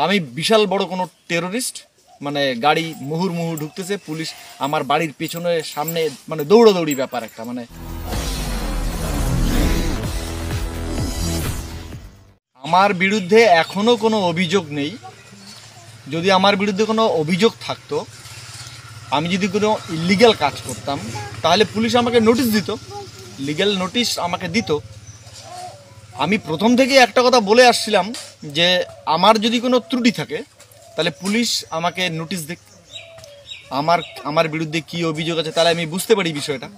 আমি বিশাল বড় কোনো টেরোরিস্ট, মানে গাড়ি মুহুর্মুহু ঢুকতেছে, পুলিশ আমার বাড়ির পেছনে সামনে, মানে দৌড়াদৌড়ি ব্যাপার একটা। মানে আমার বিরুদ্ধে এখনো কোনো অভিযোগ নেই। যদি আমার বিরুদ্ধে কোনো অভিযোগ থাকতো, আমি যদি কোনো ইলিগ্যাল কাজ করতাম, তাহলে পুলিশ আমাকে নোটিশ দিত, লিগ্যাল নোটিশ আমাকে দিত। আমি প্রথম থেকে একটা কথা বলে আসছিলাম যে আমার যদি কোনো ত্রুটি থাকে তাহলে পুলিশ আমাকে নোটিশ দিক, আমার আমার বিরুদ্ধে কি অভিযোগ আছে তাহলে আমি বুঝতে পারি বিষয়টা।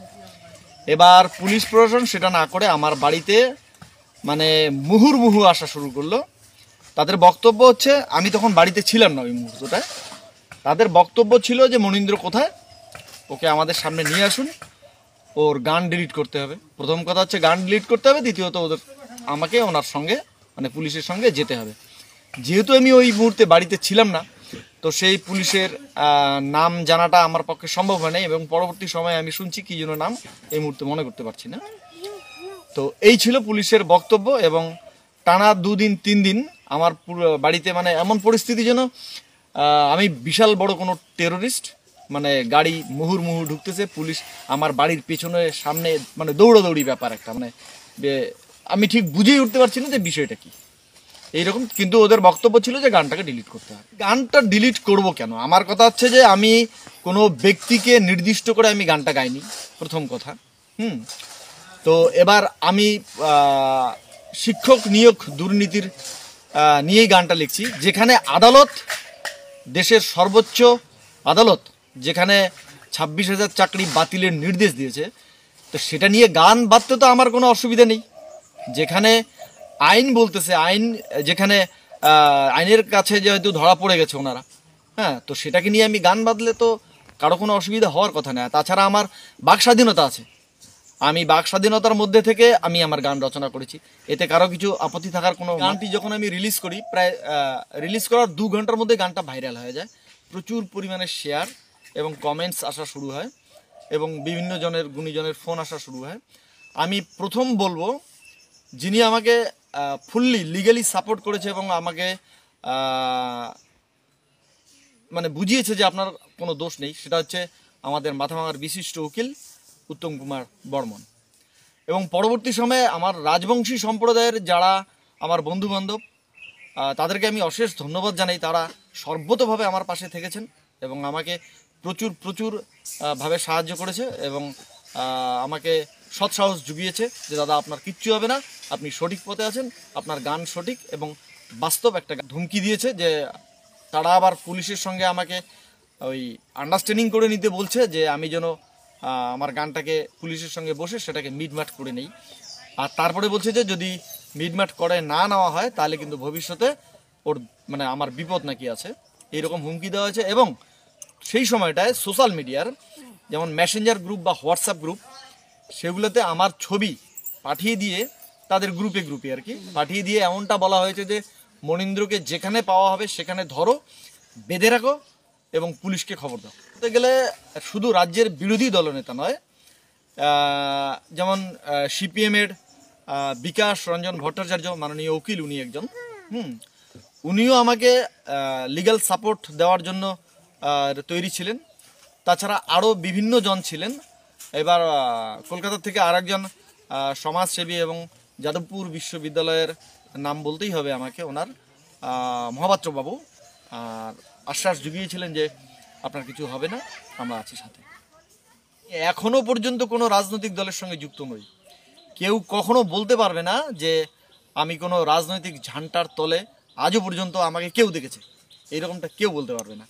এবার পুলিশ প্রশাসন সেটা না করে আমার বাড়িতে মানে মুহুর্মুহু আসা শুরু করলো। তাদের বক্তব্য হচ্ছে, আমি তখন বাড়িতে ছিলাম না ওই মুহূর্তটায়, তাদের বক্তব্য ছিল যে মনীন্দ্র কোথায়, ওকে আমাদের সামনে নিয়ে আসুন, ওর গান ডিলিট করতে হবে। প্রথম কথা হচ্ছে গান ডিলিট করতে হবে, দ্বিতীয়ত ওদের আমাকে ওনার সঙ্গে মানে পুলিশের সঙ্গে যেতে হবে। যেহেতু আমি ওই মুহূর্তে বাড়িতে ছিলাম না, তো সেই পুলিশের নাম জানাটা আমার পক্ষে সম্ভব হয় নাই, এবং পরবর্তী সময়ে আমি শুনছি কি যেন নাম, এই মুহূর্তে মনে করতে পারছি না। তো এই ছিল পুলিশের বক্তব্য, এবং টানা 2-3 দিন আমার পুরো বাড়িতে মানে এমন পরিস্থিতি যেন আমি বিশাল বড় কোনো টেরোরিস্ট, মানে গাড়ি মুহুর্মুহু ঢুকতেছে, পুলিশ আমার বাড়ির পেছনে সামনে, মানে দৌড়াদৌড়ি ব্যাপার একটা। মানে আমি ঠিক বুঝেই উঠতে পারছি না যে বিষয়টা কি এইরকম। কিন্তু ওদের বক্তব্য ছিল যে গানটাকে ডিলিট করতে হবে। গানটা ডিলিট করব কেন? আমার কথা হচ্ছে যে আমি কোনো ব্যক্তিকে নির্দিষ্ট করে আমি গানটা গাইনি, প্রথম কথা। তো এবার আমি শিক্ষক নিয়োগ দুর্নীতির নিয়েই গানটা লিখছি, যেখানে আদালত, দেশের সর্বোচ্চ আদালত যেখানে 26,000 চাকরি বাতিলের নির্দেশ দিয়েছে, তো সেটা নিয়ে গান বাঁধতে তো আমার কোনো অসুবিধা নেই। যেখানে আইন বলতেছে, আইন যেখানে আইনের কাছে যেহেতু ধরা পড়ে গেছে ওনারা, হ্যাঁ, তো সেটাকে নিয়ে আমি গান বাঁধলে তো কারো কোনো অসুবিধা হওয়ার কথা না। তাছাড়া আমার বাক স্বাধীনতা আছে, আমি বাক স্বাধীনতার মধ্যে থেকে আমি আমার গান রচনা করেছি, এতে কারো কিছু আপত্তি থাকার কোনো। গানটি যখন আমি রিলিজ করি, প্রায় রিলিজ করার 2 ঘন্টার মধ্যে গানটা ভাইরাল হয়ে যায়, প্রচুর পরিমাণে শেয়ার এবং কমেন্টস আসা শুরু হয়, এবং বিভিন্ন জনের গুণীজনের ফোন আসা শুরু হয়। আমি প্রথম বলবো, যিনি আমাকে ফুললি লিগালি সাপোর্ট করেছে এবং আমাকে মানে বুঝিয়েছে যে আপনার কোনো দোষ নেই, সেটা হচ্ছে আমাদের মাথাভাঙার বিশিষ্ট উকিল উত্তম কুমার বর্মন। এবং পরবর্তী সময়ে আমার রাজবংশী সম্প্রদায়ের যারা আমার বন্ধুবান্ধব, তাদেরকে আমি অশেষ ধন্যবাদ জানাই। তারা সর্বতভাবে আমার পাশে থেকেছেন এবং আমাকে প্রচুর প্রচুর ভাবে সাহায্য করেছে, এবং আমাকে সৎসাহস জুগিয়েছে যে দাদা আপনার কিচ্ছু হবে না, আপনি সঠিক পথে আছেন, আপনার গান সঠিক এবং বাস্তব। একটা ধমকি দিয়েছে যে তারা আবার পুলিশের সঙ্গে আমাকে ওই আন্ডারস্ট্যান্ডিং করে নিতে বলছে, যে আমি যেন আমার গানটাকে পুলিশের সঙ্গে বসে সেটাকে মিটমাট করে নেই। আর তারপরে বলছে যে যদি মিটমাট করে না নেওয়া হয় তাহলে কিন্তু ভবিষ্যতে ওর মানে আমার বিপদ নাকি আছে, এইরকম হুমকি দেওয়া হয়েছে। এবং সেই সময়টায় সোশ্যাল মিডিয়ার যেমন মেসেঞ্জার গ্রুপ বা হোয়াটসঅ্যাপ গ্রুপ, সেগুলোতে আমার ছবি পাঠিয়ে দিয়ে, তাদের গ্রুপে গ্রুপে আর কি পাঠিয়ে দিয়ে এমনটা বলা হয়েছে যে মনীন্দ্রকে যেখানে পাওয়া হবে সেখানে ধরো, বেঁধে রাখো এবং পুলিশকে খবর দাও। বলতে গেলে শুধু রাজ্যের বিরোধী দলনেতা নয়, যেমন সিপিএমের বিকাশ রঞ্জন ভট্টাচার্য, মাননীয় উকিল, উনি একজন, উনিও আমাকে লিগ্যাল সাপোর্ট দেওয়ার জন্য তৈরি ছিলেন। তাছাড়া আরও বিভিন্ন জন ছিলেন। এবার কলকাতা থেকে আরেকজন সমাজসেবী এবং যাদবপুর বিশ্ববিদ্যালয়ের নাম বলতেই হবে আমাকে, ওনার মহাপাত্র বাবু, আর আশ্বাস জুগিয়েছিলেন যে আপনার কিছু হবে না, আমরা আছি সাথে। এখনো পর্যন্ত কোনো রাজনৈতিক দলের সঙ্গে যুক্ত নই। কেউ কখনো বলতে পারবে না যে আমি কোনো রাজনৈতিক ঝান্ডার তলে আজও পর্যন্ত আমাকে কেউ দেখেছে, এইরকমটা কেউ বলতে পারবে না।